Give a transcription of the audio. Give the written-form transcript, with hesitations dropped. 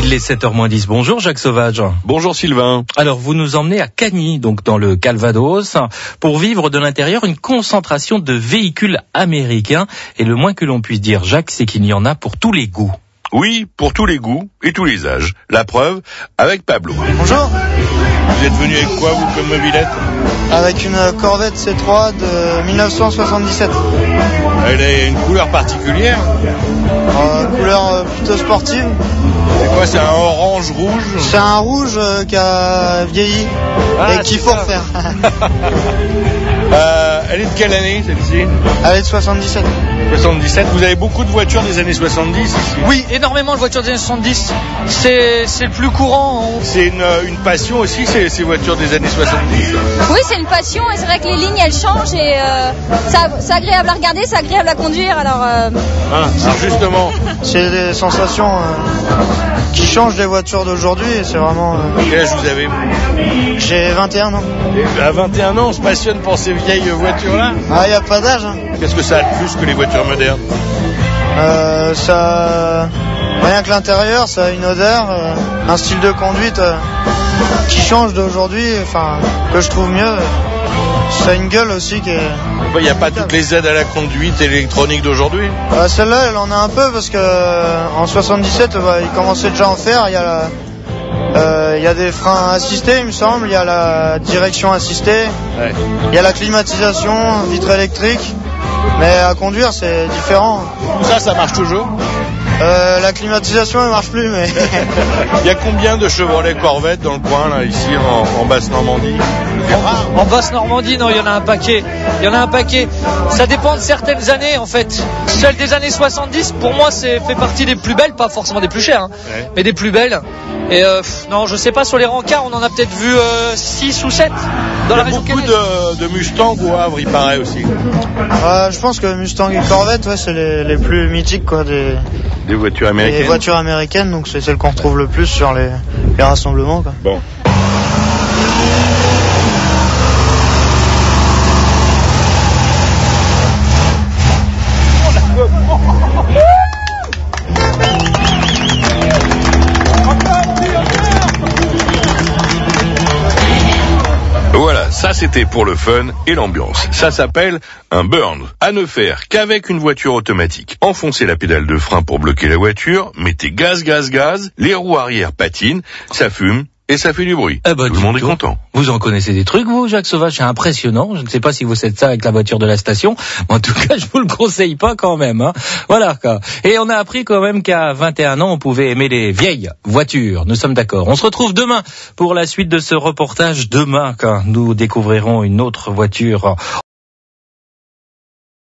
Il est 7h-10. Bonjour Jacques Sauvage. Bonjour Sylvain. Alors vous nous emmenez à Cagny, donc dans le Calvados, pour vivre de l'intérieur une concentration de véhicules américains. Et le moins que l'on puisse dire, Jacques, c'est qu'il y en a pour tous les goûts. Oui, pour tous les goûts et tous les âges. La preuve, avec Pablo. Bonjour. Vous êtes venu avec quoi, vous, comme mobilette? Avec une Corvette C3 de 1977. Elle a une couleur particulière. Couleur plutôt sportive. C'est quoi, c'est un orange rouge? C'est un rouge qui a vieilli et qu'il faut refaire. Elle est de quelle année, celle-ci? Elle est de 77. 77. Vous avez beaucoup de voitures des années 70 ici? Oui, énormément de voitures des années 70. C'est le plus courant. C'est une passion aussi, ces voitures des années 70? Oui, c'est une passion et c'est vrai que les lignes elles changent et c'est agréable à regarder, c'est agréable à conduire. Alors justement. C'est des sensations qui changent des voitures d'aujourd'hui et c'est vraiment... Quel âge vous avez? J'ai 21 ans. Et à 21 ans, on se passionne pour ces vieilles voitures-là? Ah, il n'y a pas d'âge. Qu'est-ce que ça a de plus que les voitures modernes? Rien que l'intérieur, ça a une odeur, un style de conduite qui change d'aujourd'hui, que je trouve mieux. Ça a une gueule aussi qui est... Il n'y a pas toutes les aides à la conduite électronique d'aujourd'hui? Celle-là, elle en a un peu parce que en 77, il commençait déjà à en faire. Il y a des freins assistés, il me semble. Il y a la direction assistée. Ouais. Il y a la climatisation, vitre électrique. Mais à conduire, c'est différent. Tout ça marche toujours? La climatisation, elle marche plus, mais... Il y a combien de Chevrolet Corvette dans le coin, là, ici, en Basse-Normandie? En Basse-Normandie, non, il y en a un paquet. Ça dépend de certaines années, en fait. Celle des années 70, pour moi, fait partie des plus belles, pas forcément des plus chères, ouais. Mais des plus belles. Et non, je sais pas, sur les rencarts, on en a peut-être vu 6 ou 7 dans la région. Il y a beaucoup de Mustang au Havre, il paraît aussi. Je pense que Mustang et Corvette, c'est les plus mythiques, quoi, des voitures américaines. Les voitures américaines, donc c'est celles qu'on retrouve le plus sur les rassemblements, quoi. Bon. Voilà, ça c'était pour le fun et l'ambiance. Ça s'appelle un burn. À ne faire qu'avec une voiture automatique. Enfoncez la pédale de frein pour bloquer la voiture, mettez gaz, les roues arrière patinent, ça fume et ça fait du bruit. Tout le monde est content. Vous en connaissez des trucs, vous, Jacques Sauvage? C'est impressionnant. Je ne sais pas si vous faites ça avec la voiture de la station, mais en tout cas, je vous le conseille pas quand même. Voilà, quoi. Et on a appris quand même qu'à 21 ans, on pouvait aimer les vieilles voitures. Nous sommes d'accord. On se retrouve demain pour la suite de ce reportage. Demain, quand nous découvrirons une autre voiture